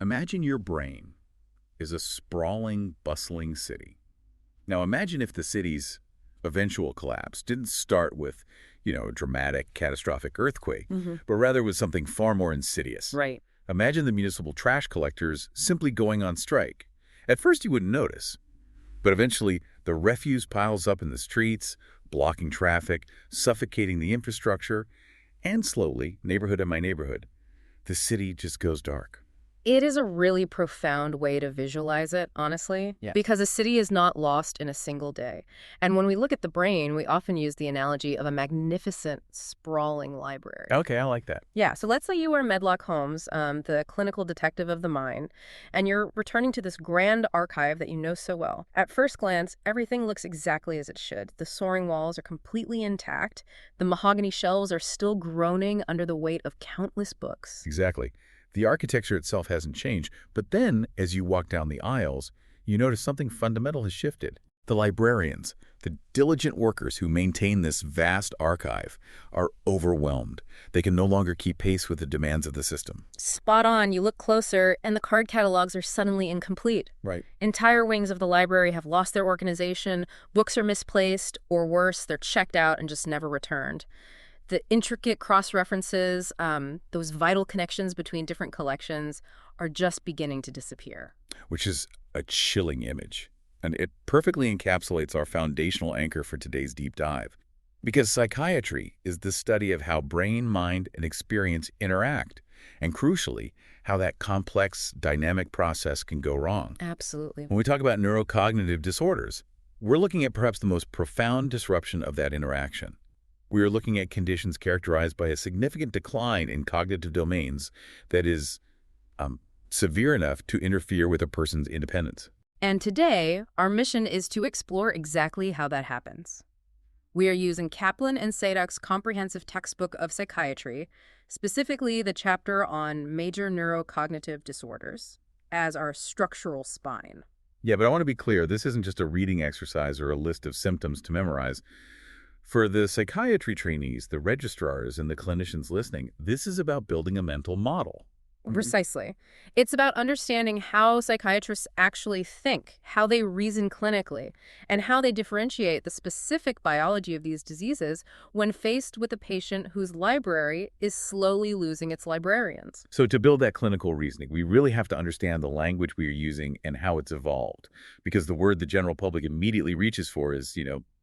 Imagine your brain is a sprawling, bustling city. Now imagine if the city's eventual collapse didn't start with, a dramatic, catastrophic earthquake, but rather with something far more insidious. Right. Imagine the municipal trash collectors simply going on strike. At first you wouldn't notice, but eventually the refuse piles up in the streets, blocking traffic, suffocating the infrastructure, and slowly, neighborhood in my neighborhood, the city just goes dark. It is a really profound way to visualize it, honestly, because a city is not lost in a single day. And when we look at the brain, we often use the analogy of a magnificent, sprawling library. Okay, I like that. Yeah, so let's say you are Medlock Holmes, the clinical detective of the mind, and you're returning to this grand archive that you know so well. At first glance, everything looks exactly as it should. The soaring walls are completely intact. The mahogany shelves are still groaning under the weight of countless books. Exactly. The architecture itself hasn't changed, but then, as you walk down the aisles, you notice something fundamental has shifted. The librarians, the diligent workers who maintain this vast archive, are overwhelmed. They can no longer keep pace with the demands of the system. Spot on. You look closer, and the card catalogs are suddenly incomplete. Right. Entire wings of the library have lost their organization, books are misplaced, or worse, they're checked out and just never returned. The intricate cross-references, those vital connections between different collections are just beginning to disappear. Which is a chilling image. And it perfectly encapsulates our foundational anchor for today's deep dive. Because psychiatry is the study of how brain, mind, and experience interact. And crucially, how that complex, dynamic process can go wrong. Absolutely. When we talk about neurocognitive disorders, we're looking at perhaps the most profound disruption of that interaction. We are looking at conditions characterized by a significant decline in cognitive domains that is severe enough to interfere with a person's independence. And today, our mission is to explore exactly how that happens. We are using Kaplan and Sadek's comprehensive textbook of psychiatry, specifically the chapter on major neurocognitive disorders, as our structural spine. Yeah, but I want to be clear, this isn't just a reading exercise or a list of symptoms to memorize. For the psychiatry trainees, the registrars, and the clinicians listening, this is about building a mental model. Precisely. It's about understanding how psychiatrists actually think, how they reason clinically, and how they differentiate the specific biology of these diseases when faced with a patient whose library is slowly losing its librarians. So to build that clinical reasoning, we really have to understand the language we are using and how it's evolved. Because the word the general public immediately reaches for is,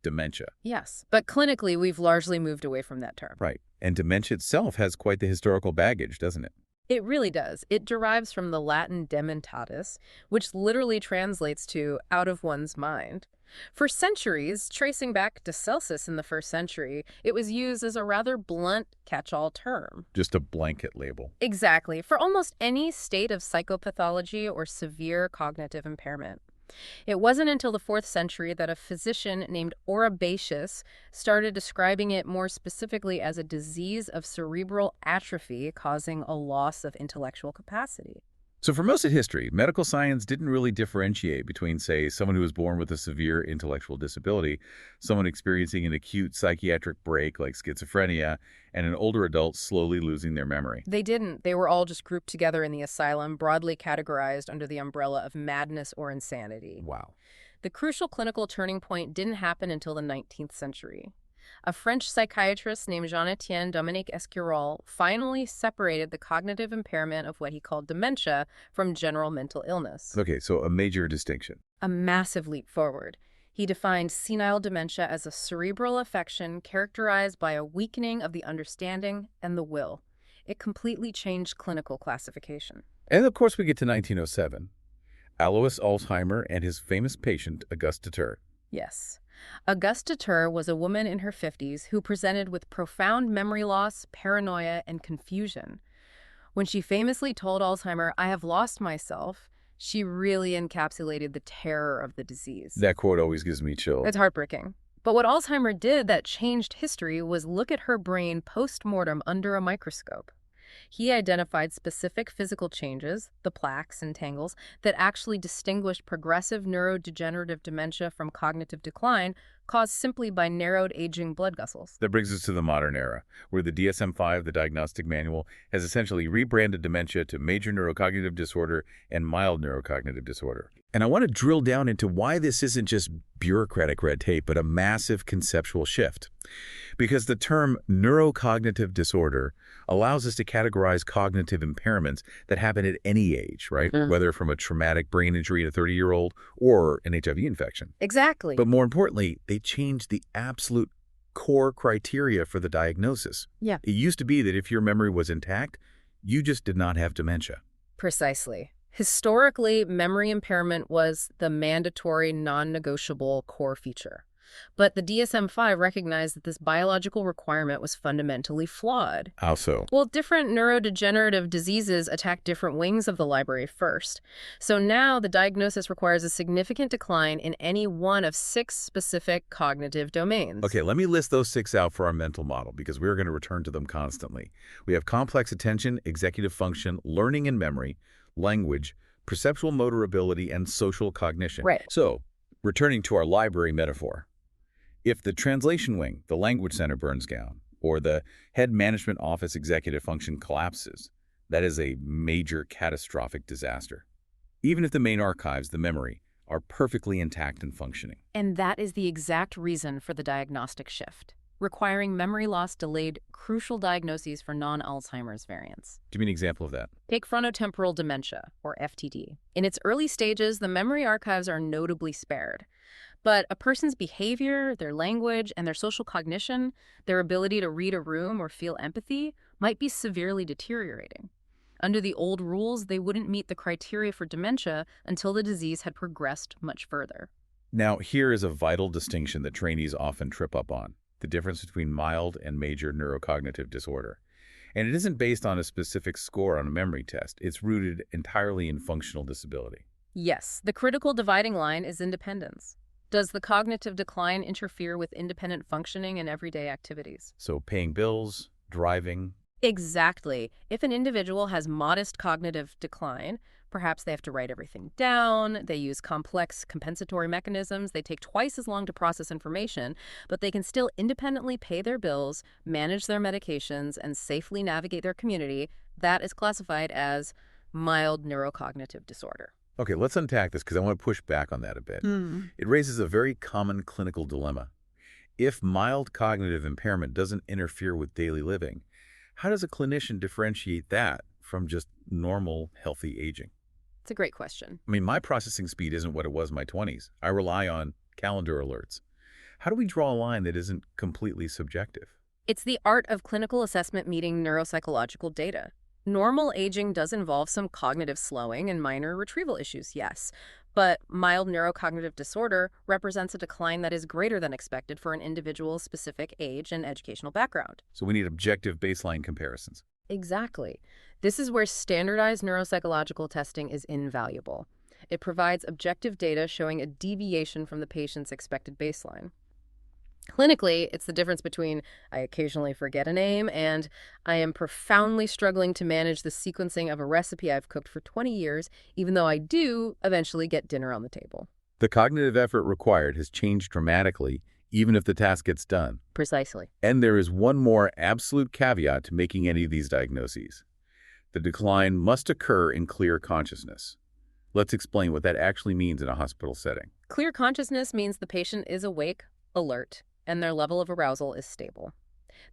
dementia. Yes, but clinically, we've largely moved away from that term. Right. And dementia itself has quite the historical baggage, doesn't it? It really does. It derives from the Latin dementatus, which literally translates to out of one's mind. For centuries, tracing back to Celsus in the 1st century, it was used as a rather blunt catch-all term. Just a blanket label. Exactly, for almost any state of psychopathology or severe cognitive impairment. It wasn't until the 4th century that a physician named Oribatius started describing it more specifically as a disease of cerebral atrophy causing a loss of intellectual capacity. So for most of history, medical science didn't really differentiate between, say, someone who was born with a severe intellectual disability, someone experiencing an acute psychiatric break like schizophrenia, and an older adult slowly losing their memory. They didn't. They were all just grouped together in the asylum, broadly categorized under the umbrella of madness or insanity. Wow. The crucial clinical turning point didn't happen until the 19th century. A French psychiatrist named Jean-Étienne Dominique Esquirol finally separated the cognitive impairment of what he called dementia from general mental illness. Okay, so a major distinction. A massive leap forward. He defined senile dementia as a cerebral affection characterized by a weakening of the understanding and the will. It completely changed clinical classification. And of course we get to 1907. Alois Alzheimer and his famous patient, Auguste Deter. Yes. Auguste Deter was a woman in her 50s who presented with profound memory loss, paranoia, and confusion. When she famously told Alzheimer, "I have lost myself," she really encapsulated the terror of the disease. That quote always gives me chills. It's heartbreaking. But what Alzheimer did that changed history was look at her brain post-mortem under a microscope. He identified specific physical changes, the plaques and tangles, that actually distinguished progressive neurodegenerative dementia from cognitive decline, caused simply by narrowed aging blood vessels. That brings us to the modern era, where the DSM-5, the diagnostic manual, has essentially rebranded dementia to major neurocognitive disorder and mild neurocognitive disorder. And I want to drill down into why this isn't just bureaucratic red tape, but a massive conceptual shift. Because the term neurocognitive disorder allows us to categorize cognitive impairments that happen at any age, right? Whether from a traumatic brain injury in a 30-year-old or an HIV infection. Exactly. But more importantly, they changed the absolute core criteria for the diagnosis. Yeah. It used to be that if your memory was intact, you just did not have dementia. Precisely. Historically, memory impairment was the mandatory, non-negotiable core feature. But the DSM-5 recognized that this biological requirement was fundamentally flawed. How so? Well, different neurodegenerative diseases attack different wings of the library first. So now the diagnosis requires a significant decline in any one of 6 specific cognitive domains. Okay, let me list those 6 out for our mental model because we're going to return to them constantly. We have complex attention, executive function, learning and memory, language, perceptual motor ability, and social cognition. Right. So, returning to our library metaphor, if the translation wing, the language center, burns down, or the head management office executive function collapses, that is a major catastrophic disaster. Even if the main archives, the memory, are perfectly intact and functioning. And that is the exact reason for the diagnostic shift, requiring memory loss delayed crucial diagnoses for non-Alzheimer's variants. Give me an example of that. Take frontotemporal dementia, or FTD. In its early stages, the memory archives are notably spared. But a person's behavior, their language, and their social cognition, their ability to read a room or feel empathy, might be severely deteriorating. Under the old rules, they wouldn't meet the criteria for dementia until the disease had progressed much further. Now, here is a vital distinction that trainees often trip up on: the difference between mild and major neurocognitive disorder. And it isn't based on a specific score on a memory test. It's rooted entirely in functional disability. Yes, the critical dividing line is independence. Does the cognitive decline interfere with independent functioning in everyday activities? So paying bills, driving. Exactly. If an individual has modest cognitive decline, perhaps they have to write everything down, they use complex compensatory mechanisms, they take twice as long to process information, but they can still independently pay their bills, manage their medications, and safely navigate their community, that is classified as mild neurocognitive disorder. Okay, let's unpack this because I want to push back on that a bit. It raises a very common clinical dilemma. If mild cognitive impairment doesn't interfere with daily living, how does a clinician differentiate that from just normal, healthy aging? It's a great question. I mean, my processing speed isn't what it was in my 20s. I rely on calendar alerts. How do we draw a line that isn't completely subjective? It's the art of clinical assessment meeting neuropsychological data. Normal aging does involve some cognitive slowing and minor retrieval issues, yes, but mild neurocognitive disorder represents a decline that is greater than expected for an individual's specific age and educational background. So we need objective baseline comparisons. Exactly. This is where standardized neuropsychological testing is invaluable. It provides objective data showing a deviation from the patient's expected baseline. Clinically, it's the difference between I occasionally forget a name and I am profoundly struggling to manage the sequencing of a recipe I've cooked for 20 years, even though I do eventually get dinner on the table. The cognitive effort required has changed dramatically, even if the task gets done. Precisely. And there is one more absolute caveat to making any of these diagnoses. The decline must occur in clear consciousness. Let's explain what that actually means in a hospital setting. Clear consciousness means the patient is awake, alert, and their level of arousal is stable.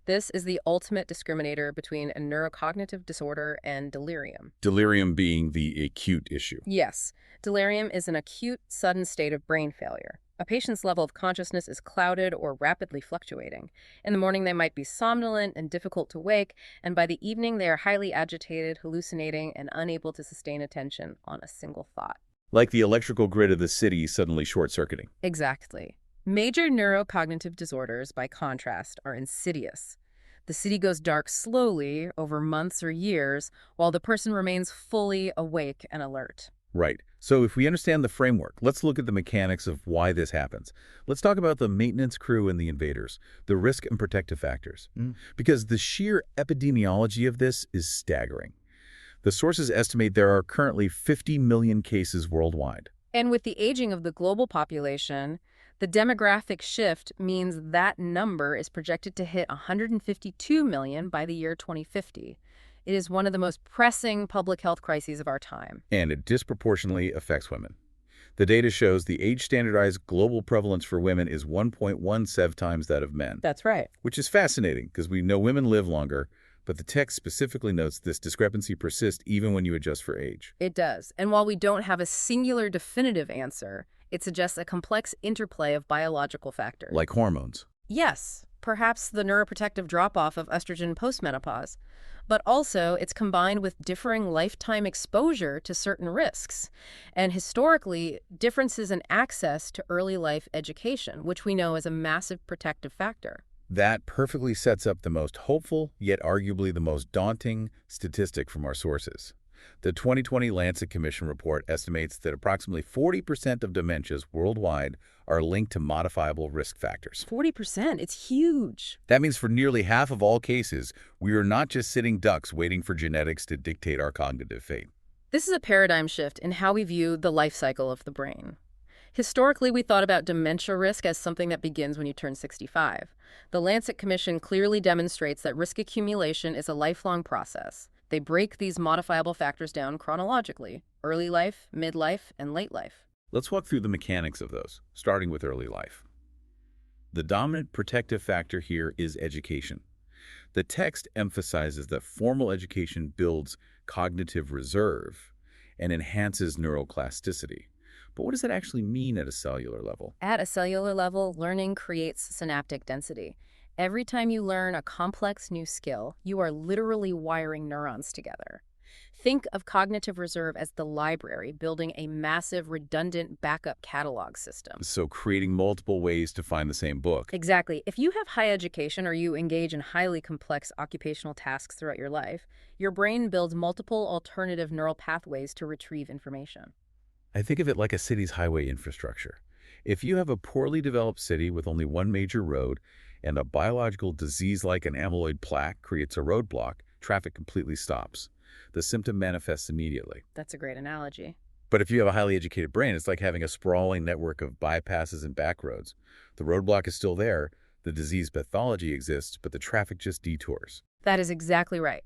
This is the ultimate discriminator between a neurocognitive disorder and delirium. Delirium being the acute issue. Yes, delirium is an acute, sudden state of brain failure. A patient's level of consciousness is clouded or rapidly fluctuating. In the morning, they might be somnolent and difficult to wake, and by the evening, they are highly agitated, hallucinating, and unable to sustain attention on a single thought. Like the electrical grid of the city suddenly short-circuiting. Exactly. Major neurocognitive disorders, by contrast, are insidious. The city goes dark slowly over months or years, while the person remains fully awake and alert. Right. So if we understand the framework, let's look at the mechanics of why this happens. Let's talk about the maintenance crew and the invaders, the risk and protective factors. Because the sheer epidemiology of this is staggering. The sources estimate there are currently 50 million cases worldwide. And with the aging of the global population, The demographic shift means that number is projected to hit 152 million by the year 2050. It is one of the most pressing public health crises of our time. And it disproportionately affects women. The data shows the age-standardized global prevalence for women is 1.17 times that of men. That's right. Which is fascinating because we know women live longer, but the text specifically notes this discrepancy persists even when you adjust for age. It does. And while we don't have a singular definitive answer, it suggests a complex interplay of biological factors. Like hormones. Yes, perhaps the neuroprotective drop-off of estrogen postmenopause. But also, it's combined with differing lifetime exposure to certain risks. And historically, differences in access to early life education, which we know is a massive protective factor. That perfectly sets up the most hopeful, yet arguably the most daunting, statistic from our sources. The 2020 Lancet Commission report estimates that approximately 40% of dementias worldwide are linked to modifiable risk factors. 40%? It's huge. That means for nearly half of all cases, we are not just sitting ducks waiting for genetics to dictate our cognitive fate. This is a paradigm shift in how we view the life cycle of the brain. Historically, we thought about dementia risk as something that begins when you turn 65. The Lancet Commission clearly demonstrates that risk accumulation is a lifelong process. They break these modifiable factors down chronologically: early life, midlife, and late life. Let's walk through the mechanics of those, starting with early life. The dominant protective factor here is education. The text emphasizes that formal education builds cognitive reserve and enhances neuroplasticity. But what does that actually mean at a cellular level? At a cellular level, learning creates synaptic density. Every time you learn a complex new skill, you are literally wiring neurons together. Think of cognitive reserve as the library, building a massive, redundant backup catalog system. So creating multiple ways to find the same book. Exactly. If you have high education or you engage in highly complex occupational tasks throughout your life, your brain builds multiple alternative neural pathways to retrieve information. I think of it like a city's highway infrastructure. If you have a poorly developed city with only one major road, and a biological disease like an amyloid plaque creates a roadblock, traffic completely stops. The symptom manifests immediately. That's a great analogy. But if you have a highly educated brain, it's like having a sprawling network of bypasses and back roads. The roadblock is still there, the disease pathology exists, but the traffic just detours. That is exactly right.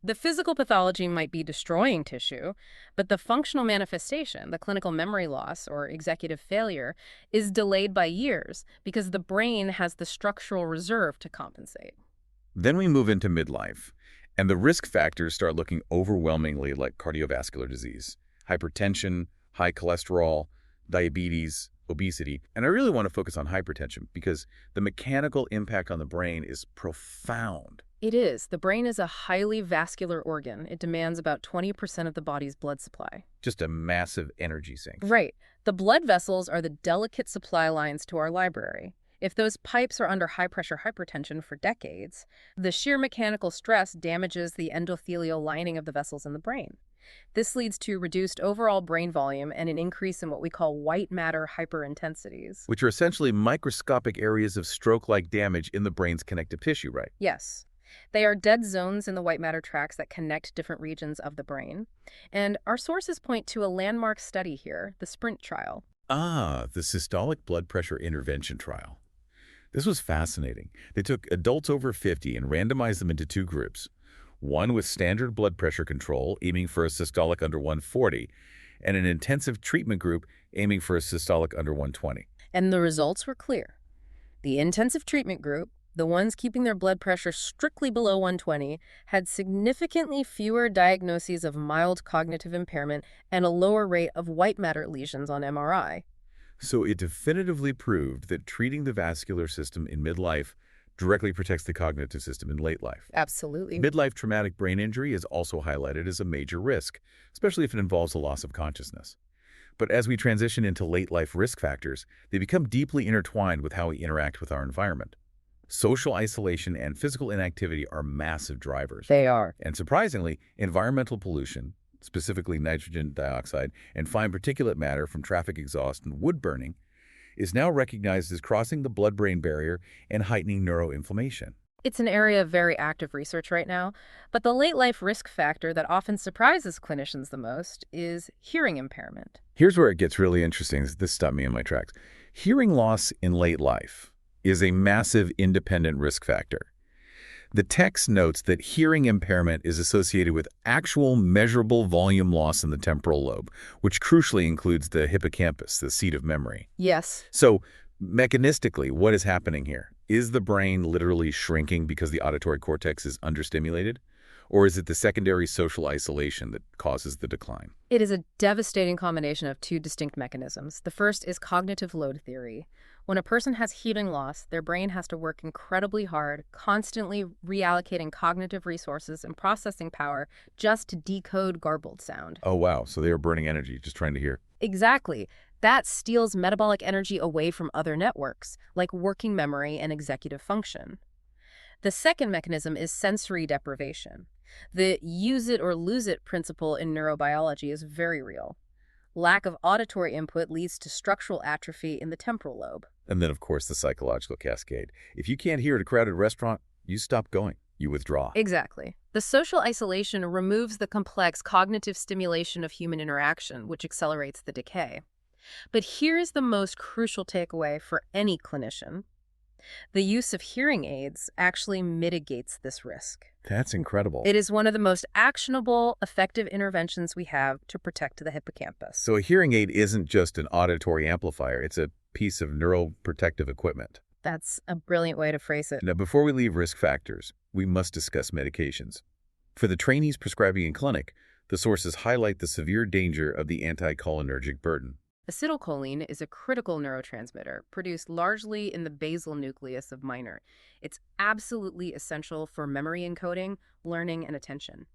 The physical pathology might be destroying tissue, but the functional manifestation, the clinical memory loss or executive failure, is delayed by years because the brain has the structural reserve to compensate. Then we move into midlife, and the risk factors start looking overwhelmingly like cardiovascular disease, hypertension, high cholesterol, diabetes, obesity. And I really want to focus on hypertension because the mechanical impact on the brain is profound. It is. The brain is a highly vascular organ. It demands about 20% of the body's blood supply. Just a massive energy sink. Right. The blood vessels are the delicate supply lines to our library. If those pipes are under high-pressure hypertension for decades, the sheer mechanical stress damages the endothelial lining of the vessels in the brain. This leads to reduced overall brain volume and an increase in what we call white matter hyperintensities. Which are essentially microscopic areas of stroke-like damage in the brain's connective tissue, right? Yes. They are dead zones in the white matter tracts that connect different regions of the brain. And our sources point to a landmark study here, the SPRINT trial. Ah, the systolic blood pressure intervention trial. This was fascinating. They took adults over 50 and randomized them into two groups. One with standard blood pressure control, aiming for a systolic under 140, and an intensive treatment group aiming for a systolic under 120. And the results were clear. The intensive treatment group, the ones keeping their blood pressure strictly below 120, had significantly fewer diagnoses of mild cognitive impairment and a lower rate of white matter lesions on MRI. So it definitively proved that treating the vascular system in midlife directly protects the cognitive system in late life. Absolutely. Midlife traumatic brain injury is also highlighted as a major risk, especially if it involves a loss of consciousness. But as we transition into late life risk factors, they become deeply intertwined with how we interact with our environment. Social isolation and physical inactivity are massive drivers. They are. And surprisingly, environmental pollution, specifically nitrogen dioxide and fine particulate matter from traffic exhaust and wood burning, is now recognized as crossing the blood-brain barrier and heightening neuroinflammation. It's an area of very active research right now, but the late life risk factor that often surprises clinicians the most is hearing impairment. Here's where it gets really interesting. This stopped me in my tracks. Hearing loss in late life is a massive independent risk factor. The text notes that hearing impairment is associated with actual measurable volume loss in the temporal lobe, which crucially includes the hippocampus, the seat of memory. Yes. So, mechanistically, what is happening here? Is the brain literally shrinking because the auditory cortex is understimulated? Or is it the secondary social isolation that causes the decline? It is a devastating combination of two distinct mechanisms. The first is cognitive load theory. When a person has hearing loss, their brain has to work incredibly hard, constantly reallocating cognitive resources and processing power just to decode garbled sound. Oh, wow. So they are burning energy just trying to hear. Exactly. That steals metabolic energy away from other networks, like working memory and executive function. The second mechanism is sensory deprivation. The use it or lose it principle in neurobiology is very real. Lack of auditory input leads to structural atrophy in the temporal lobe. And then, of course, the psychological cascade. If you can't hear at a crowded restaurant, you stop going. You withdraw. Exactly. The social isolation removes the complex cognitive stimulation of human interaction, which accelerates the decay. But here is the most crucial takeaway for any clinician. The use of hearing aids actually mitigates this risk. That's incredible. It is one of the most actionable, effective interventions we have to protect the hippocampus. So a hearing aid isn't just an auditory amplifier. It's a piece of neuroprotective equipment. That's a brilliant way to phrase it. Now, before we leave risk factors, we must discuss medications. For the trainees prescribing in clinic, the sources highlight the severe danger of the anticholinergic burden. Acetylcholine is a critical neurotransmitter produced largely in the basal nucleus of minor. It's absolutely essential for memory encoding, learning, and attention.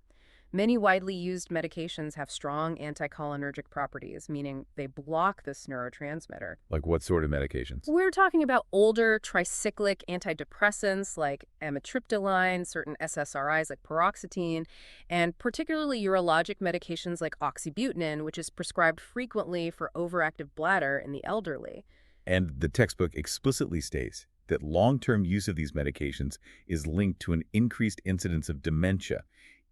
Many widely used medications have strong anticholinergic properties, meaning they block this neurotransmitter. Like what sort of medications? We're talking about older tricyclic antidepressants like amitriptyline, certain SSRIs like paroxetine, and particularly urologic medications like oxybutynin, which is prescribed frequently for overactive bladder in the elderly. And the textbook explicitly states that long-term use of these medications is linked to an increased incidence of dementia,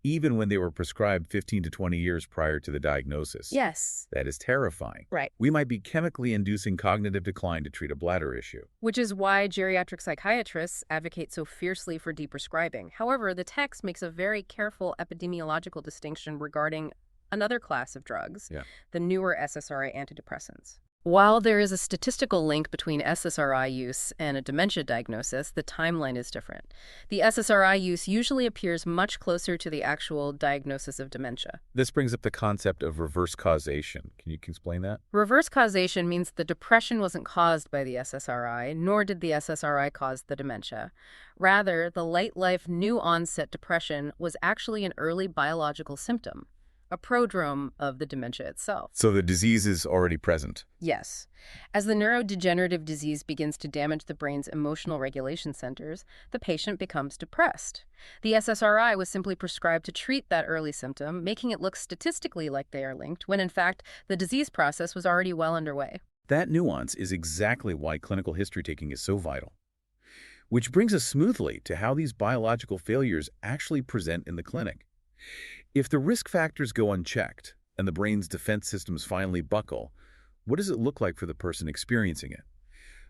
even when they were prescribed 15 to 20 years prior to the diagnosis. Yes. That is terrifying. Right. We might be chemically inducing cognitive decline to treat a bladder issue. Which is why geriatric psychiatrists advocate so fiercely for deprescribing. However, the text makes a very careful epidemiological distinction regarding another class of drugs, the newer SSRI antidepressants. While there is a statistical link between SSRI use and a dementia diagnosis, the timeline is different. The SSRI use usually appears much closer to the actual diagnosis of dementia. This brings up the concept of reverse causation. Can you explain that? Reverse causation means the depression wasn't caused by the SSRI, nor did the SSRI cause the dementia. Rather, the late-life, new-onset depression was actually an early biological symptom, a prodrome of the dementia itself. So the disease is already present. Yes. As the neurodegenerative disease begins to damage the brain's emotional regulation centers, the patient becomes depressed. The SSRI was simply prescribed to treat that early symptom, making it look statistically like they are linked, when in fact, the disease process was already well underway. That nuance is exactly why clinical history taking is so vital. Which brings us smoothly to how these biological failures actually present in the clinic. If the risk factors go unchecked and the brain's defense systems finally buckle, what does it look like for the person experiencing it?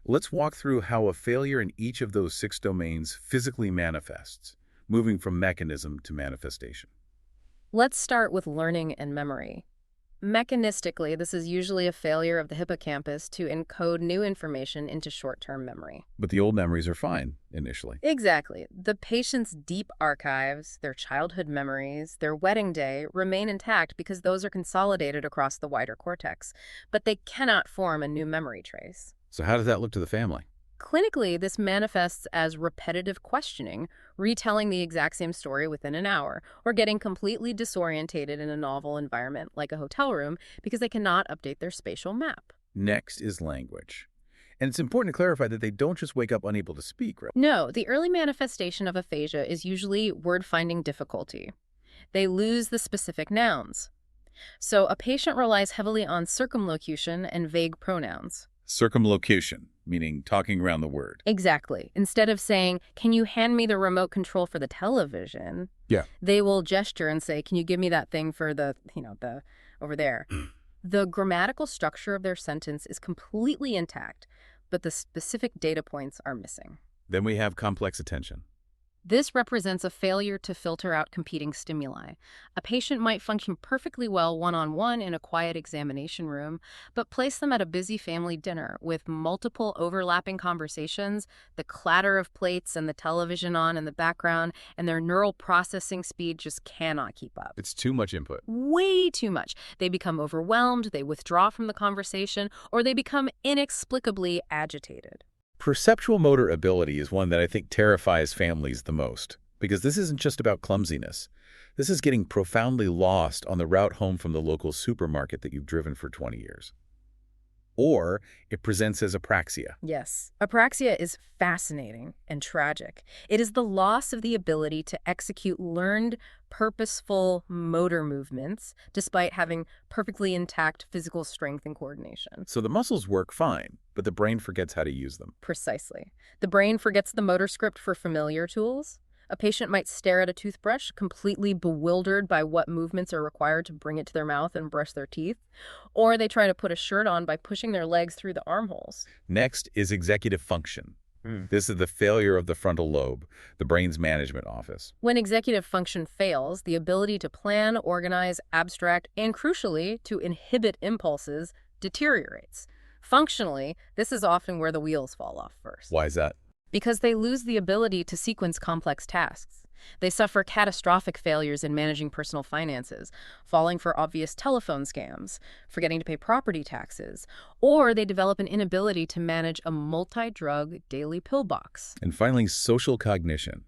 Let's walk through how a failure in each of those 6 domains physically manifests, moving from mechanism to manifestation. Let's start with learning and memory. Mechanistically, this is usually a failure of the hippocampus to encode new information into short-term memory. But the old memories are fine, initially. Exactly. The patient's deep archives, their childhood memories, their wedding day remain intact because those are consolidated across the wider cortex, but they cannot form a new memory trace. So how does that look to the family? Clinically, this manifests as repetitive questioning, retelling the exact same story within an hour, or getting completely disorientated in a novel environment like a hotel room because they cannot update their spatial map. Next is language. And it's important to clarify that they don't just wake up unable to speak, right? No, the early manifestation of aphasia is usually word-finding difficulty. They lose the specific nouns. So a patient relies heavily on circumlocution and vague pronouns. Circumlocution, meaning talking around the word. Exactly. Instead of saying, "Can you hand me the remote control for the television?" Yeah. They will gesture and say, "Can you give me that thing for the over there?" The grammatical structure of their sentence is completely intact, but the specific data points are missing. Then we have complex attention. This represents a failure to filter out competing stimuli. A patient might function perfectly well one-on-one in a quiet examination room, but place them at a busy family dinner with multiple overlapping conversations, the clatter of plates and the television on in the background, and their neural processing speed just cannot keep up. It's too much input. Way too much. They become overwhelmed, they withdraw from the conversation, or they become inexplicably agitated. Perceptual motor ability is one that I think terrifies families the most, because this isn't just about clumsiness. This is getting profoundly lost on the route home from the local supermarket that you've driven for 20 years. Or it presents as apraxia. Yes, apraxia is fascinating and tragic. It is the loss of the ability to execute learned, purposeful motor movements despite having perfectly intact physical strength and coordination. So the muscles work fine, but the brain forgets how to use them. Precisely. The brain forgets the motor script for familiar tools. A patient might stare at a toothbrush, completely bewildered by what movements are required to bring it to their mouth and brush their teeth. Or they try to put a shirt on by pushing their legs through the armholes. Next is executive function. This is the failure of the frontal lobe, the brain's management office. When executive function fails, the ability to plan, organize, abstract, and crucially, to inhibit impulses deteriorates. Functionally, this is often where the wheels fall off first. Why is that? Because they lose the ability to sequence complex tasks. They suffer catastrophic failures in managing personal finances, falling for obvious telephone scams, forgetting to pay property taxes, or they develop an inability to manage a multi-drug daily pill box. And finally, social cognition.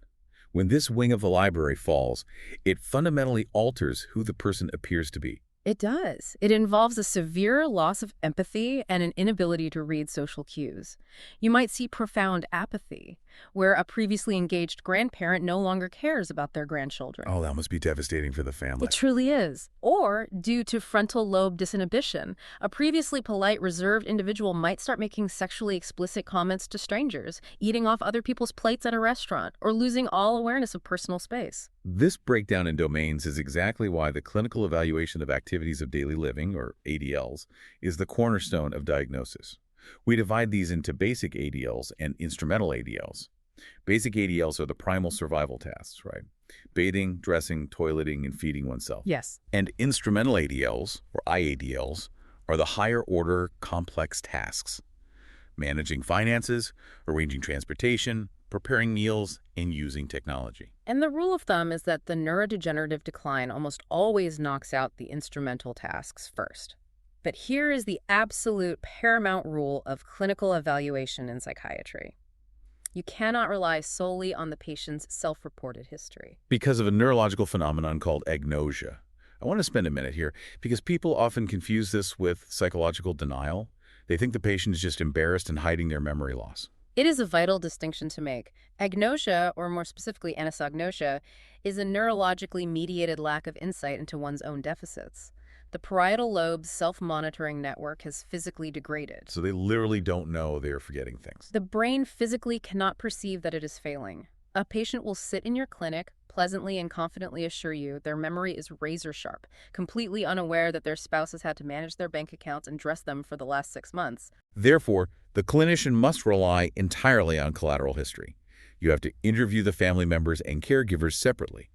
When this wing of the library falls, it fundamentally alters who the person appears to be. It does. It involves a severe loss of empathy and an inability to read social cues. You might see profound apathy, where a previously engaged grandparent no longer cares about their grandchildren. Oh, that must be devastating for the family. It truly is. Or, due to frontal lobe disinhibition, a previously polite, reserved individual might start making sexually explicit comments to strangers, eating off other people's plates at a restaurant, or losing all awareness of personal space. This breakdown in domains is exactly why the clinical evaluation of activities of daily living, or ADLs, is the cornerstone of diagnosis. We divide these into basic ADLs and instrumental ADLs. Basic ADLs are the primal survival tasks, right? Bathing, dressing, toileting, and feeding oneself. Yes. And instrumental ADLs, or IADLs, are the higher order complex tasks. Managing finances, arranging transportation, preparing meals, and using technology. And the rule of thumb is that the neurodegenerative decline almost always knocks out the instrumental tasks first. But here is the absolute paramount rule of clinical evaluation in psychiatry. You cannot rely solely on the patient's self-reported history. Because of a neurological phenomenon called agnosia. I want to spend a minute here because people often confuse this with psychological denial. They think the patient is just embarrassed and hiding their memory loss. It is a vital distinction to make. Agnosia, or more specifically anosognosia, is a neurologically mediated lack of insight into one's own deficits. The parietal lobe's self-monitoring network has physically degraded. So they literally don't know they're forgetting things. The brain physically cannot perceive that it is failing. A patient will sit in your clinic, pleasantly and confidently assure you their memory is razor sharp, completely unaware that their spouse has had to manage their bank accounts and dress them for the last 6 months. Therefore, the clinician must rely entirely on collateral history. You have to interview the family members and caregivers separately.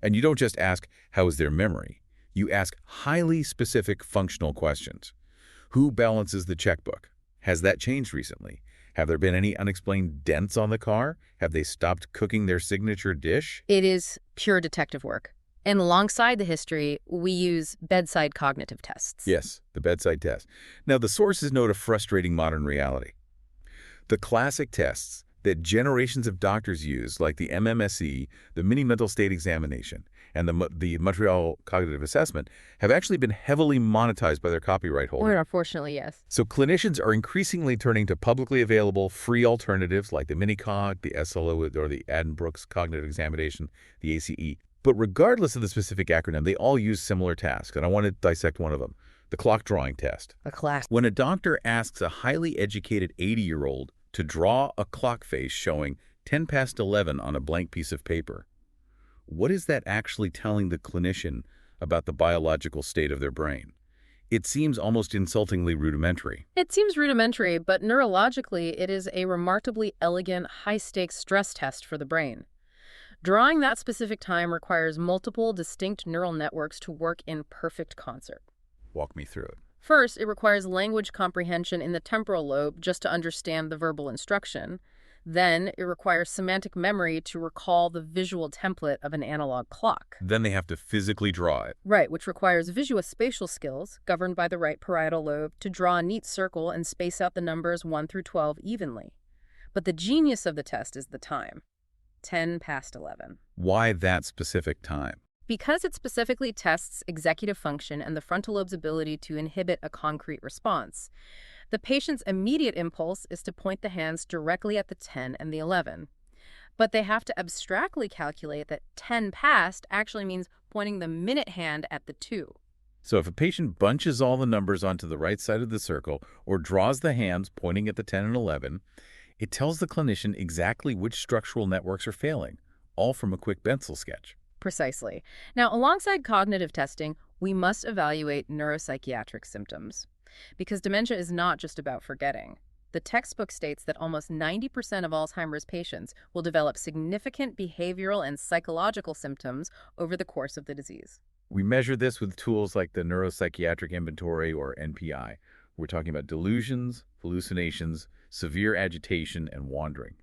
And you don't just ask, how is their memory? You ask highly specific functional questions. Who balances the checkbook? Has that changed recently? Have there been any unexplained dents on the car? Have they stopped cooking their signature dish? It is pure detective work. And alongside the history, we use bedside cognitive tests. Yes, the bedside test. Now, the sources note a frustrating modern reality. The classic tests that generations of doctors use, like the MMSE, the Mini Mental State Examination, and the Montreal Cognitive Assessment, have actually been heavily monetized by their copyright holders. Well, unfortunately, yes. So clinicians are increasingly turning to publicly available free alternatives like the Minicog, the SLO, or the Addenbrooke's Cognitive Examination, the ACE. But regardless of the specific acronym, they all use similar tasks, and I want to dissect one of them, the clock drawing test. A class. When a doctor asks a highly educated 80-year-old to draw a clock face showing 10 past 11 on a blank piece of paper, what is that actually telling the clinician about the biological state of their brain? It seems almost insultingly rudimentary. It seems rudimentary, but neurologically, it is a remarkably elegant, high-stakes stress test for the brain. Drawing that specific time requires multiple distinct neural networks to work in perfect concert. Walk me through it. First, it requires language comprehension in the temporal lobe just to understand the verbal instruction. Then, it requires semantic memory to recall the visual template of an analog clock. Then they have to physically draw it. Right, which requires visuospatial skills, governed by the right parietal lobe, to draw a neat circle and space out the numbers 1 through 12 evenly. But the genius of the test is the time. 10 past 11. Why that specific time? Because it specifically tests executive function and the frontal lobe's ability to inhibit a concrete response. The patient's immediate impulse is to point the hands directly at the 10 and the 11. But they have to abstractly calculate that 10 past actually means pointing the minute hand at the 2. So if a patient bunches all the numbers onto the right side of the circle or draws the hands pointing at the 10 and 11, it tells the clinician exactly which structural networks are failing, all from a quick pencil sketch. Precisely. Now, alongside cognitive testing, we must evaluate neuropsychiatric symptoms. Because dementia is not just about forgetting. The textbook states that almost 90% of Alzheimer's patients will develop significant behavioral and psychological symptoms over the course of the disease. We measure this with tools like the Neuropsychiatric Inventory, or NPI. We're talking about delusions, hallucinations, severe agitation, and wandering.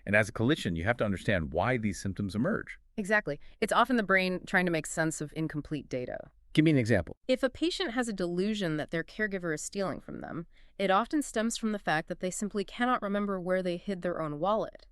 And as a clinician, you have to understand why these symptoms emerge. Exactly. It's often the brain trying to make sense of incomplete data. Give me an example. If a patient has a delusion that their caregiver is stealing from them, it often stems from the fact that they simply cannot remember where they hid their own wallet.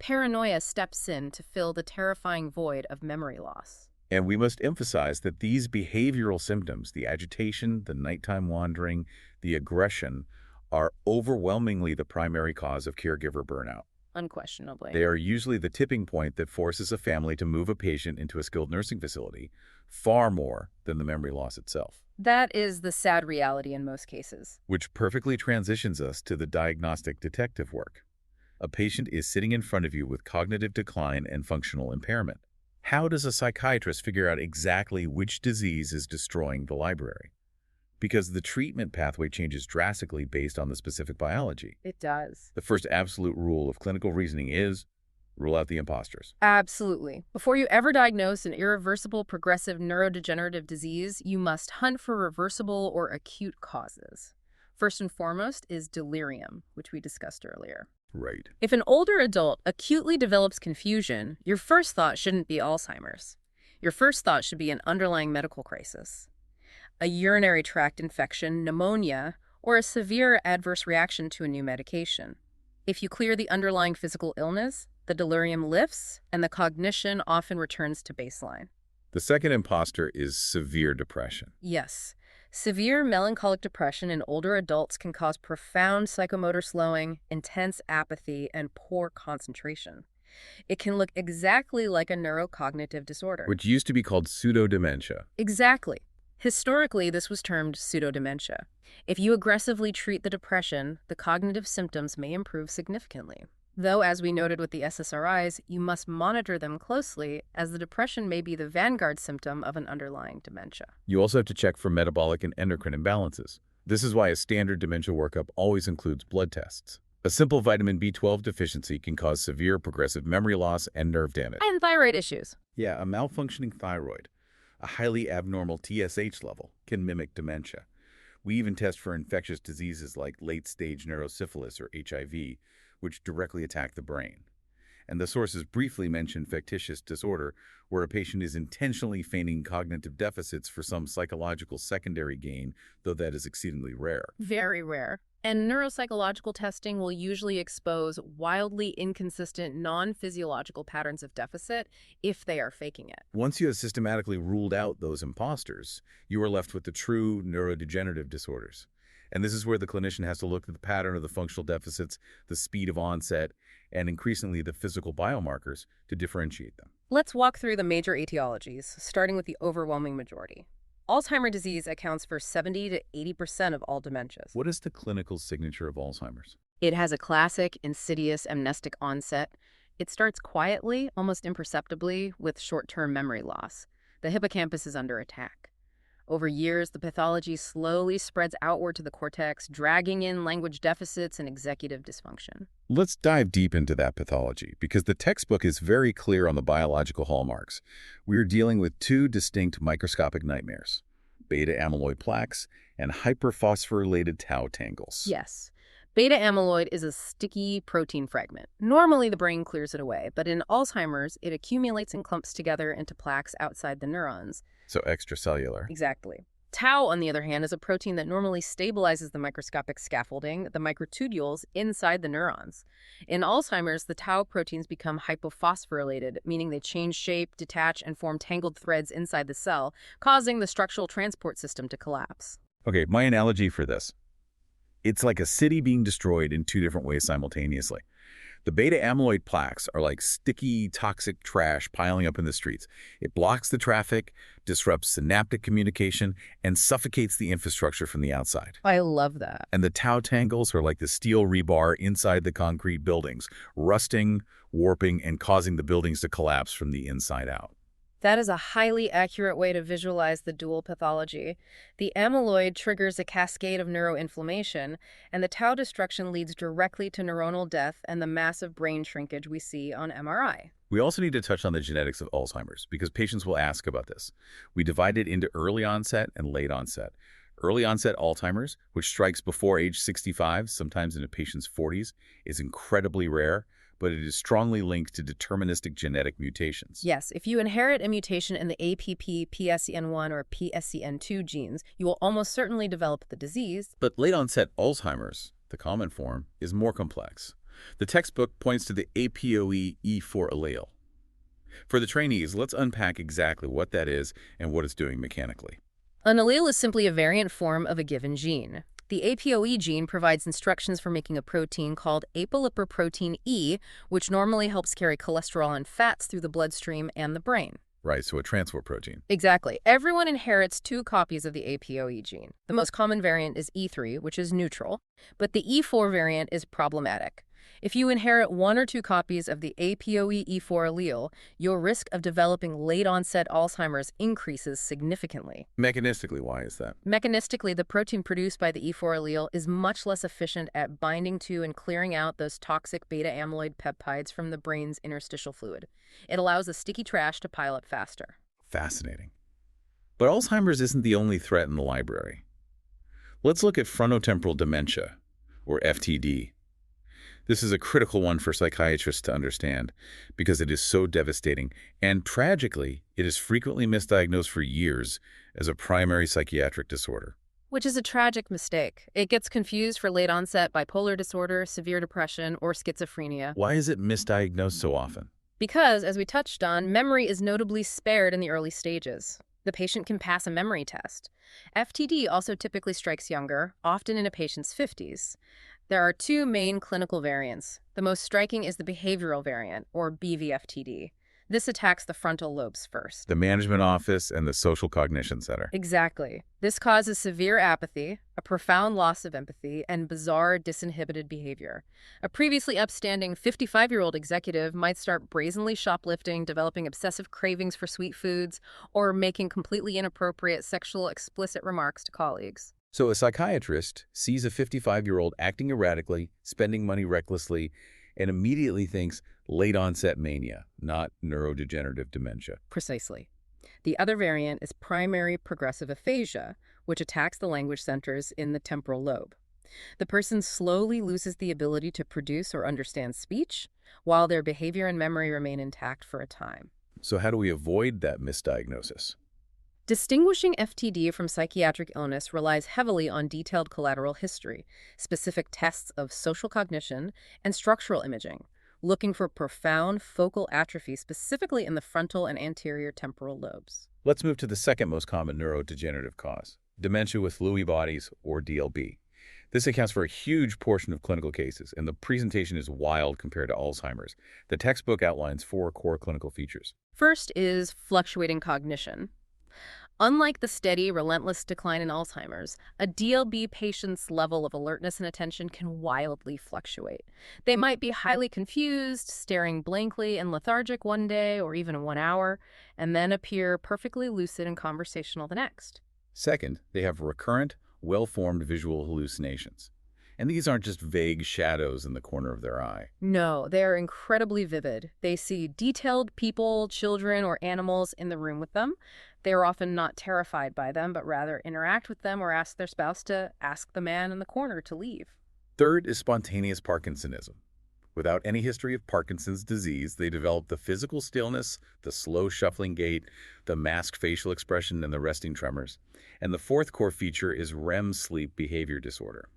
Paranoia steps in to fill the terrifying void of memory loss. And we must emphasize that these behavioral symptoms, the agitation, the nighttime wandering, the aggression, are overwhelmingly the primary cause of caregiver burnout. Unquestionably. They are usually the tipping point that forces a family to move a patient into a skilled nursing facility, far more than the memory loss itself. That is the sad reality in most cases. Which perfectly transitions us to the diagnostic detective work. A patient is sitting in front of you with cognitive decline and functional impairment. How does a psychiatrist figure out exactly which disease is destroying the library? Because the treatment pathway changes drastically based on the specific biology. It does. The first absolute rule of clinical reasoning is rule out the imposters. Absolutely. Before you ever diagnose an irreversible progressive neurodegenerative disease, you must hunt for reversible or acute causes. First and foremost is delirium, which we discussed earlier. Right. If an older adult acutely develops confusion, your first thought shouldn't be Alzheimer's. Your first thought should be an underlying medical crisis. A urinary tract infection, pneumonia, or a severe adverse reaction to a new medication. If you clear the underlying physical illness, the delirium lifts, and the cognition often returns to baseline. The second imposter is severe depression. Yes. Severe melancholic depression in older adults can cause profound psychomotor slowing, intense apathy, and poor concentration. It can look exactly like a neurocognitive disorder. Which used to be called pseudodementia. Exactly. Historically, this was termed pseudodementia. If you aggressively treat the depression, the cognitive symptoms may improve significantly. Though, as we noted with the SSRIs, you must monitor them closely, as the depression may be the vanguard symptom of an underlying dementia. You also have to check for metabolic and endocrine imbalances. This is why a standard dementia workup always includes blood tests. A simple vitamin B12 deficiency can cause severe progressive memory loss and nerve damage. And thyroid issues. Yeah, a malfunctioning thyroid, a highly abnormal TSH level, can mimic dementia. We even test for infectious diseases like late-stage neurosyphilis or HIV, which directly attack the brain. And the sources briefly mention factitious disorder, where a patient is intentionally feigning cognitive deficits for some psychological secondary gain, though that is exceedingly rare. Very rare. And neuropsychological testing will usually expose wildly inconsistent, non-physiological patterns of deficit if they are faking it. Once you have systematically ruled out those imposters, you are left with the true neurodegenerative disorders. And this is where the clinician has to look at the pattern of the functional deficits, the speed of onset, and increasingly the physical biomarkers to differentiate them. Let's walk through the major etiologies, starting with the overwhelming majority. Alzheimer's disease accounts for 70 to 80% of all dementias. What is the clinical signature of Alzheimer's? It has a classic, insidious, amnestic onset. It starts quietly, almost imperceptibly, with short-term memory loss. The hippocampus is under attack. Over years, the pathology slowly spreads outward to the cortex, dragging in language deficits and executive dysfunction. Let's dive deep into that pathology, because the textbook is very clear on the biological hallmarks. We're dealing with two distinct microscopic nightmares: beta amyloid plaques and hyperphosphorylated tau tangles. Yes. Beta amyloid is a sticky protein fragment. Normally, the brain clears it away, but in Alzheimer's, it accumulates and clumps together into plaques outside the neurons. So extracellular. Exactly. Tau, on the other hand, is a protein that normally stabilizes the microscopic scaffolding, the microtubules, inside the neurons. In Alzheimer's, the tau proteins become hypophosphorylated, meaning they change shape, detach, and form tangled threads inside the cell, causing the structural transport system to collapse. Okay, my analogy for this. It's like a city being destroyed in two different ways simultaneously. The beta amyloid plaques are like sticky, toxic trash piling up in the streets. It blocks the traffic, disrupts synaptic communication, and suffocates the infrastructure from the outside. I love that. And the tau tangles are like the steel rebar inside the concrete buildings, rusting, warping, and causing the buildings to collapse from the inside out. That is a highly accurate way to visualize the dual pathology. The amyloid triggers a cascade of neuroinflammation, and the tau destruction leads directly to neuronal death and the massive brain shrinkage we see on MRI. We also need to touch on the genetics of Alzheimer's, because patients will ask about this. We divide it into early onset and late onset. Early onset Alzheimer's, which strikes before age 65, sometimes in a patient's 40s, is incredibly rare, but it is strongly linked to deterministic genetic mutations. Yes, if you inherit a mutation in the APP, PSYCH1, or PSYCH2 genes, you will almost certainly develop the disease. But late-onset Alzheimer's, the common form, is more complex. The textbook points to the APOE E4 allele. For the trainees, let's unpack exactly what that is and what it's doing mechanically. An allele is simply a variant form of a given gene. The APOE gene provides instructions for making a protein called apolipoprotein E, which normally helps carry cholesterol and fats through the bloodstream and the brain. Right, so a transport protein. Exactly. Everyone inherits 2 copies of the APOE gene. The most common variant is E3, which is neutral, but the E4 variant is problematic. If you inherit 1 or 2 copies of the APOE E4 allele, your risk of developing late-onset Alzheimer's increases significantly. Mechanistically, why is that? Mechanistically, the protein produced by the E4 allele is much less efficient at binding to and clearing out those toxic beta-amyloid peptides from the brain's interstitial fluid. It allows the sticky trash to pile up faster. Fascinating. But Alzheimer's isn't the only threat in the library. Let's look at frontotemporal dementia, or FTD. This is a critical one for psychiatrists to understand because it is so devastating, and tragically, it is frequently misdiagnosed for years as a primary psychiatric disorder. Which is a tragic mistake. It gets confused for late-onset bipolar disorder, severe depression, or schizophrenia. Why is it misdiagnosed so often? Because, as we touched on, memory is notably spared in the early stages. The patient can pass a memory test. FTD also typically strikes younger, often in a patient's 50s. There are 2 main clinical variants. The most striking is the behavioral variant, or BVFTD. This attacks the frontal lobes first. The management office and the social cognition center. Exactly. This causes severe apathy, a profound loss of empathy, and bizarre disinhibited behavior. A previously upstanding 55-year-old executive might start brazenly shoplifting, developing obsessive cravings for sweet foods, or making completely inappropriate sexual explicit remarks to colleagues. So a psychiatrist sees a 55-year-old acting erratically, spending money recklessly, and immediately thinks late-onset mania, not neurodegenerative dementia. Precisely. The other variant is primary progressive aphasia, which attacks the language centers in the temporal lobe. The person slowly loses the ability to produce or understand speech, while their behavior and memory remain intact for a time. So how do we avoid that misdiagnosis? Distinguishing FTD from psychiatric illness relies heavily on detailed collateral history, specific tests of social cognition, and structural imaging, looking for profound focal atrophy specifically in the frontal and anterior temporal lobes. Let's move to the second most common neurodegenerative cause, dementia with Lewy bodies, or DLB. This accounts for a huge portion of clinical cases, and the presentation is wild compared to Alzheimer's. The textbook outlines 4 core clinical features. First is fluctuating cognition. Unlike the steady, relentless decline in Alzheimer's, a DLB patient's level of alertness and attention can wildly fluctuate. They might be highly confused, staring blankly and lethargic one day or even 1 hour, and then appear perfectly lucid and conversational the next. Second, they have recurrent, well-formed visual hallucinations. And these aren't just vague shadows in the corner of their eye. No, they are incredibly vivid. They see detailed people, children, or animals in the room with them. They are often not terrified by them, but rather interact with them or ask their spouse to ask the man in the corner to leave. Third is spontaneous Parkinsonism. Without any history of Parkinson's disease, they develop the physical stillness, the slow shuffling gait, the masked facial expression, and the resting tremors. And the fourth core feature is REM sleep behavior disorder.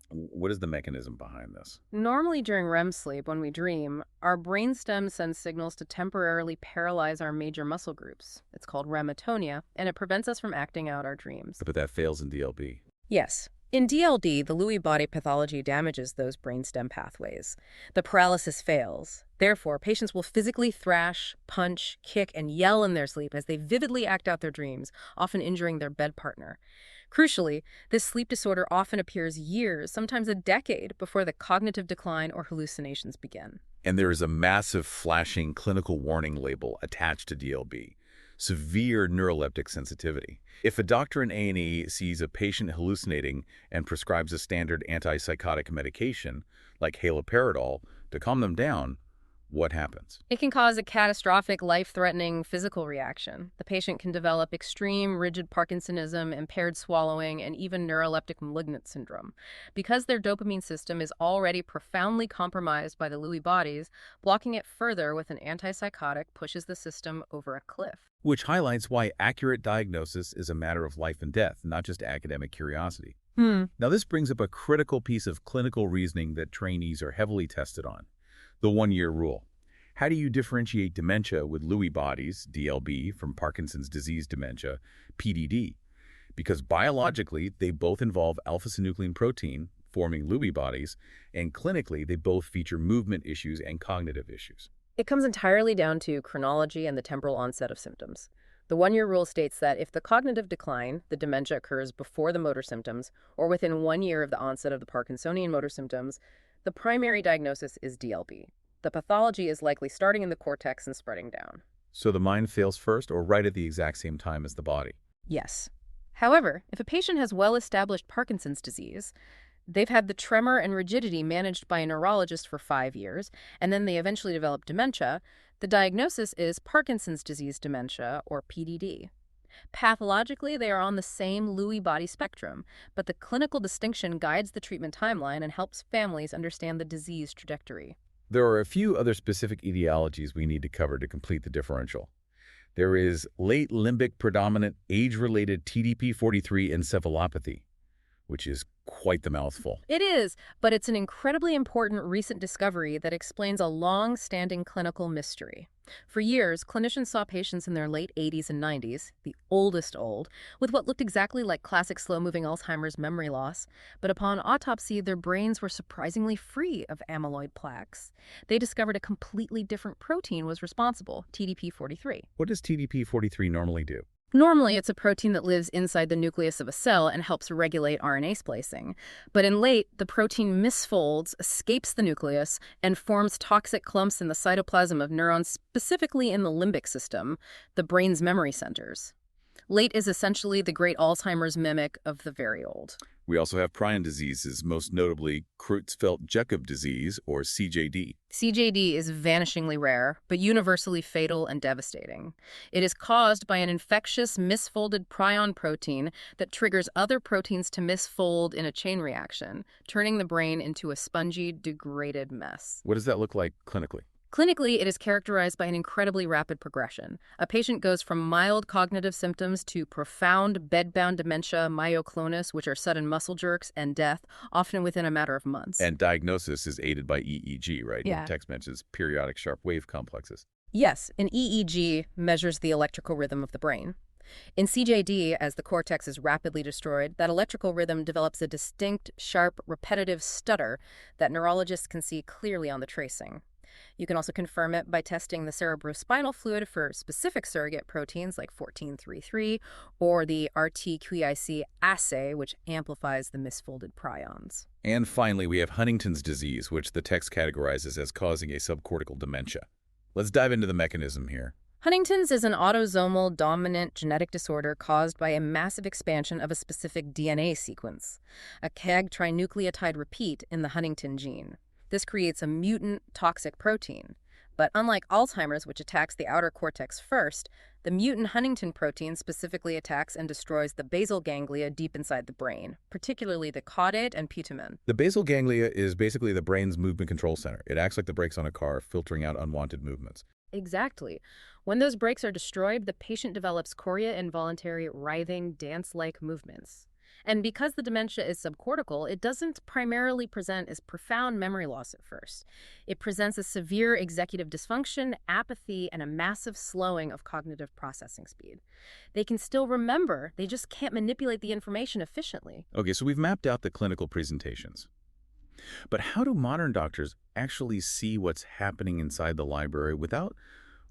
What is the mechanism behind this? Normally during REM sleep, when we dream, our brainstem sends signals to temporarily paralyze our major muscle groups. It's called rematonia, and it prevents us from acting out our dreams. But that fails in DLB. Yes. In DLD, the Lewy body pathology damages those brainstem pathways. The paralysis fails. Therefore, patients will physically thrash, punch, kick, and yell in their sleep as they vividly act out their dreams, often injuring their bed partner. Crucially, this sleep disorder often appears years, sometimes a decade, before the cognitive decline or hallucinations begin. And there is a massive flashing clinical warning label attached to DLB. Severe neuroleptic sensitivity. If a doctor in A&E sees a patient hallucinating and prescribes a standard antipsychotic medication, like haloperidol, to calm them down, what happens? It can cause a catastrophic, life-threatening physical reaction. The patient can develop extreme rigid Parkinsonism, impaired swallowing, and even neuroleptic malignant syndrome. Because their dopamine system is already profoundly compromised by the Lewy bodies, blocking it further with an antipsychotic pushes the system over a cliff. Which highlights why accurate diagnosis is a matter of life and death, not just academic curiosity. Now, this brings up a critical piece of clinical reasoning that trainees are heavily tested on. The one-year rule. How do you differentiate dementia with Lewy bodies, DLB, from Parkinson's disease dementia, PDD? Because biologically, they both involve alpha-synuclein protein, forming Lewy bodies, and clinically, they both feature movement issues and cognitive issues. It comes entirely down to chronology and the temporal onset of symptoms. The one-year rule states that if the cognitive decline, the dementia, occurs before the motor symptoms, or within 1 year of the onset of the Parkinsonian motor symptoms, the primary diagnosis is DLB. The pathology is likely starting in the cortex and spreading down. So the mind fails first or right at the exact same time as the body? Yes. However, if a patient has well-established Parkinson's disease, they've had the tremor and rigidity managed by a neurologist for 5 years, and then they eventually develop dementia, the diagnosis is Parkinson's disease dementia, or PDD. Pathologically, they are on the same Lewy body spectrum, but the clinical distinction guides the treatment timeline and helps families understand the disease trajectory. There are a few other specific etiologies we need to cover to complete the differential. There is late limbic predominant age-related TDP-43 encephalopathy, which is quite the mouthful. It is, but it's an incredibly important recent discovery that explains a long-standing clinical mystery. For years, clinicians saw patients in their late 80s and 90s, the oldest old, with what looked exactly like classic slow-moving Alzheimer's memory loss, but upon autopsy, their brains were surprisingly free of amyloid plaques. They discovered a completely different protein was responsible, TDP-43. What does TDP-43 normally do? Normally, it's a protein that lives inside the nucleus of a cell and helps regulate RNA splicing. But in late, the protein misfolds, escapes the nucleus, and forms toxic clumps in the cytoplasm of neurons, specifically in the limbic system, the brain's memory centers. Late is essentially the great Alzheimer's mimic of the very old. We also have prion diseases, most notably Creutzfeldt-Jakob disease, or CJD. CJD is vanishingly rare, but universally fatal and devastating. It is caused by an infectious, misfolded prion protein that triggers other proteins to misfold in a chain reaction, turning the brain into a spongy, degraded mess. What does that look like clinically? Clinically, it is characterized by an incredibly rapid progression. A patient goes from mild cognitive symptoms to profound bedbound dementia, myoclonus, which are sudden muscle jerks, and death, often within a matter of months. And diagnosis is aided by EEG, right? Yeah. The text mentions periodic sharp wave complexes. Yes, an EEG measures the electrical rhythm of the brain. In CJD, as the cortex is rapidly destroyed, that electrical rhythm develops a distinct, sharp, repetitive stutter that neurologists can see clearly on the tracing. You can also confirm it by testing the cerebrospinal fluid for specific surrogate proteins like 14-33 or the RT-QIC assay, which amplifies the misfolded prions. And finally, we have Huntington's disease, which the text categorizes as causing a subcortical dementia. Let's dive into the mechanism here. Huntington's is an autosomal dominant genetic disorder caused by a massive expansion of a specific DNA sequence, a KEG trinucleotide repeat in the Huntington gene. This creates a mutant toxic protein. But unlike Alzheimer's, which attacks the outer cortex first, the mutant Huntington protein specifically attacks and destroys the basal ganglia deep inside the brain, particularly the caudate and putamen. The basal ganglia is basically the brain's movement control center. It acts like the brakes on a car, filtering out unwanted movements. Exactly. When those brakes are destroyed, the patient develops chorea, involuntary, writhing, dance-like movements. And because the dementia is subcortical, it doesn't primarily present as profound memory loss at first. It presents as severe executive dysfunction, apathy, and a massive slowing of cognitive processing speed. They can still remember, they just can't manipulate the information efficiently. Okay, so we've mapped out the clinical presentations. But how do modern doctors actually see what's happening inside the library without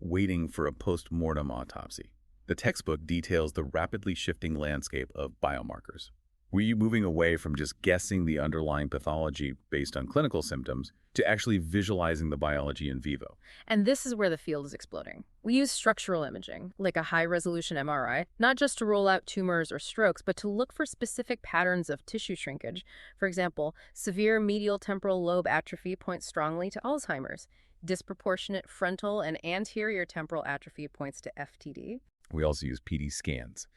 waiting for a post-mortem autopsy? The textbook details the rapidly shifting landscape of biomarkers. We're moving away from just guessing the underlying pathology based on clinical symptoms to actually visualizing the biology in vivo. And this is where the field is exploding. We use structural imaging, like a high-resolution MRI, not just to rule out tumors or strokes, but to look for specific patterns of tissue shrinkage. For example, severe medial temporal lobe atrophy points strongly to Alzheimer's. Disproportionate frontal and anterior temporal atrophy points to FTD. We also use PD scans.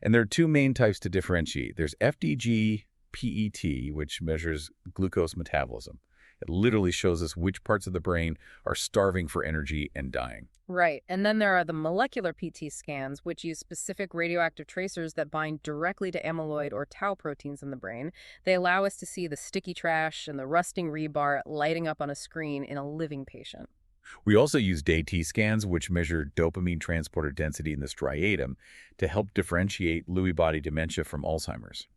And there are two main types to differentiate. There's FDG PET, which measures glucose metabolism. It literally shows us which parts of the brain are starving for energy and dying. Right. And then there are the molecular PT scans, which use specific radioactive tracers that bind directly to amyloid or tau proteins in the brain. They allow us to see the sticky trash and the rusting rebar lighting up on a screen in a living patient. We also use DAT scans, which measure dopamine transporter density in the striatum to help differentiate Lewy body dementia from Alzheimer's.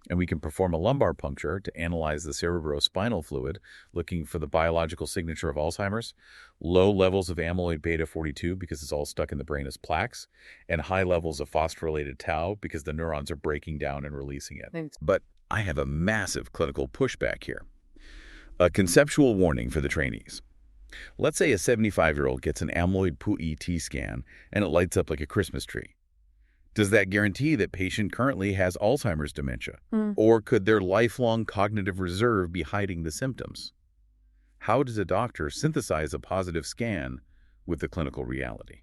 And we can perform a lumbar puncture to analyze the cerebrospinal fluid, looking for the biological signature of Alzheimer's, low levels of amyloid beta 42 because it's all stuck in the brain as plaques, and high levels of phosphorylated tau because the neurons are breaking down and releasing it. Thanks. But I have a massive clinical pushback here. A conceptual warning for the trainees. Let's say a 75-year-old gets an amyloid PET scan and it lights up like a Christmas tree. Does that guarantee that patient currently has Alzheimer's dementia? Or could their lifelong cognitive reserve be hiding the symptoms? How does a doctor synthesize a positive scan with the clinical reality?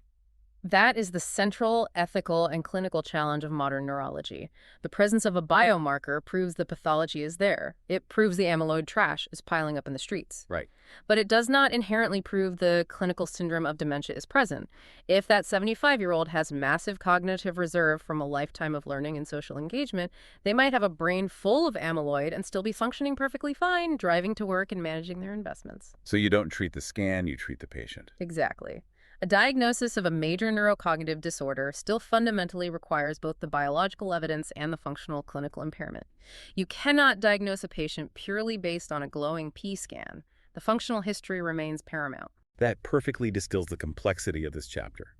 That is the central ethical and clinical challenge of modern neurology. The presence of a biomarker proves the pathology is there. It proves the amyloid trash is piling up in the streets. Right. But it does not inherently prove the clinical syndrome of dementia is present. If that 75-year-old has massive cognitive reserve from a lifetime of learning and social engagement, they might have a brain full of amyloid and still be functioning perfectly fine, driving to work and managing their investments. So you don't treat the scan, you treat the patient. Exactly. A diagnosis of a major neurocognitive disorder still fundamentally requires both the biological evidence and the functional clinical impairment. You cannot diagnose a patient purely based on a glowing P scan. The functional history remains paramount. That perfectly distills the complexity of this chapter.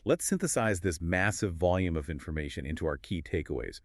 Let's synthesize this massive volume of information into our key takeaways.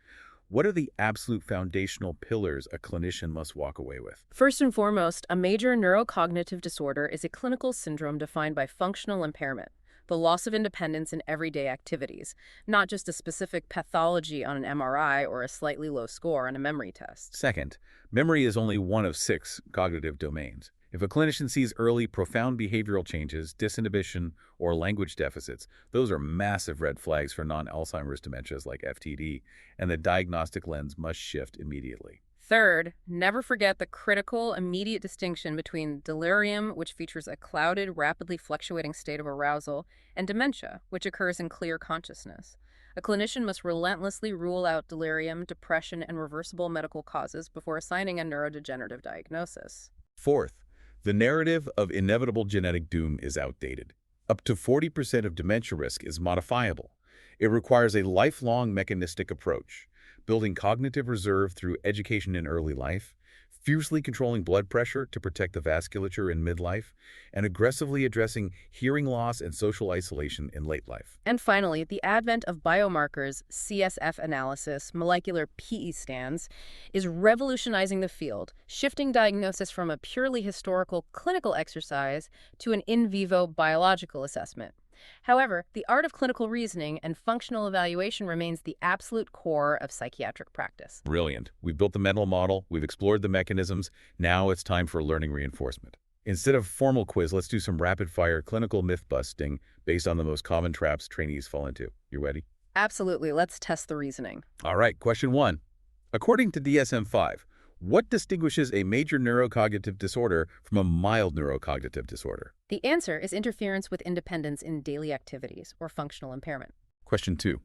What are the absolute foundational pillars a clinician must walk away with? First and foremost, a major neurocognitive disorder is a clinical syndrome defined by functional impairment, the loss of independence in everyday activities, not just a specific pathology on an MRI or a slightly low score on a memory test. Second, memory is only one of 6 cognitive domains. If a clinician sees early, profound behavioral changes, disinhibition, or language deficits, those are massive red flags for non-Alzheimer's dementias like FTD, and the diagnostic lens must shift immediately. Third, never forget the critical, immediate distinction between delirium, which features a clouded, rapidly fluctuating state of arousal, and dementia, which occurs in clear consciousness. A clinician must relentlessly rule out delirium, depression, and reversible medical causes before assigning a neurodegenerative diagnosis. Fourth, the narrative of inevitable genetic doom is outdated. Up to 40% of dementia risk is modifiable. It requires a lifelong mechanistic approach, building cognitive reserve through education in early life, fiercely controlling blood pressure to protect the vasculature in midlife, and aggressively addressing hearing loss and social isolation in late life. And finally, the advent of biomarkers, CSF analysis, molecular PE scans, is revolutionizing the field, shifting diagnosis from a purely historical clinical exercise to an in vivo biological assessment. However, the art of clinical reasoning and functional evaluation remains the absolute core of psychiatric practice. Brilliant. We've built the mental model, we've explored the mechanisms, now it's time for learning reinforcement. Instead of formal quiz, let's do some rapid-fire clinical myth-busting based on the most common traps trainees fall into. You ready? Absolutely. Let's test the reasoning. All right, question 1. According to DSM-5, what distinguishes a major neurocognitive disorder from a mild neurocognitive disorder? The answer is interference with independence in daily activities or functional impairment. Question 2.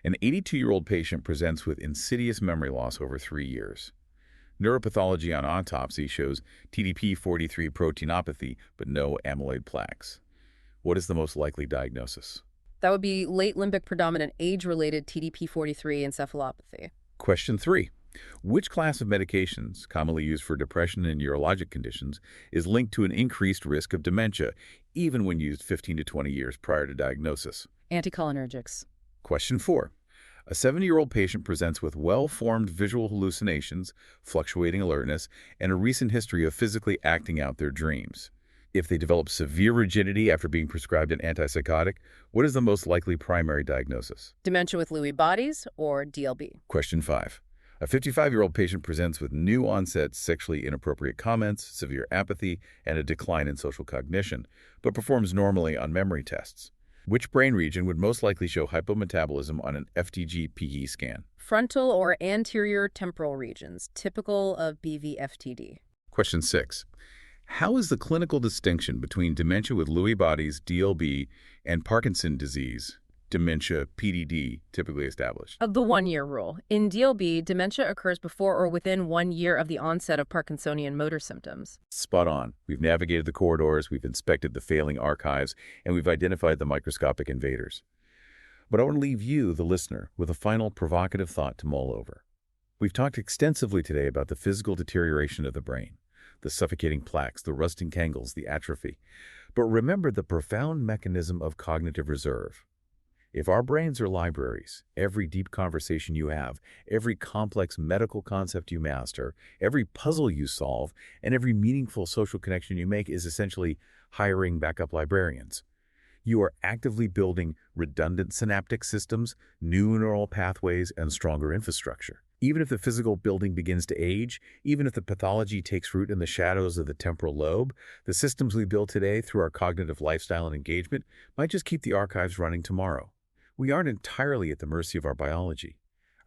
An 82-year-old patient presents with insidious memory loss over 3 years. Neuropathology on autopsy shows TDP-43 proteinopathy, but no amyloid plaques. What is the most likely diagnosis? That would be late limbic predominant age-related TDP-43 encephalopathy. Question 3. Which class of medications, commonly used for depression and neurologic conditions, is linked to an increased risk of dementia, even when used 15 to 20 years prior to diagnosis? Anticholinergics. Question 4. A 70-year-old patient presents with well-formed visual hallucinations, fluctuating alertness, and a recent history of physically acting out their dreams. If they develop severe rigidity after being prescribed an antipsychotic, what is the most likely primary diagnosis? Dementia with Lewy bodies or DLB. Question 5. A 55-year-old patient presents with new-onset sexually inappropriate comments, severe apathy, and a decline in social cognition, but performs normally on memory tests. Which brain region would most likely show hypometabolism on an FTG-PE scan? Frontal or anterior temporal regions, typical of BVFTD. Question 6. How is the clinical distinction between dementia with Lewy bodies, DLB, and Parkinson's disease, dementia, PDD, typically established? Of the one-year rule. In DLB, dementia occurs before or within 1 year of the onset of Parkinsonian motor symptoms. Spot on. We've navigated the corridors, we've inspected the failing archives, and we've identified the microscopic invaders. But I want to leave you, the listener, with a final provocative thought to mull over. We've talked extensively today about the physical deterioration of the brain, the suffocating plaques, the rusting tangles, the atrophy. But remember the profound mechanism of cognitive reserve. If our brains are libraries, every deep conversation you have, every complex medical concept you master, every puzzle you solve, and every meaningful social connection you make is essentially hiring backup librarians. You are actively building redundant synaptic systems, new neural pathways, and stronger infrastructure. Even if the physical building begins to age, even if the pathology takes root in the shadows of the temporal lobe, the systems we build today through our cognitive lifestyle and engagement might just keep the archives running tomorrow. We aren't entirely at the mercy of our biology.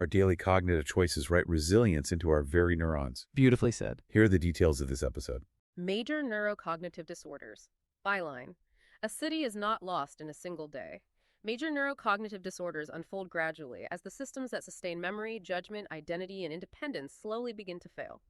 Our daily cognitive choices write resilience into our very neurons. Beautifully said. Here are the details of this episode. Major neurocognitive disorders. Byline. A city is not lost in a single day. Major neurocognitive disorders unfold gradually as the systems that sustain memory, judgment, identity, and independence slowly begin to fail.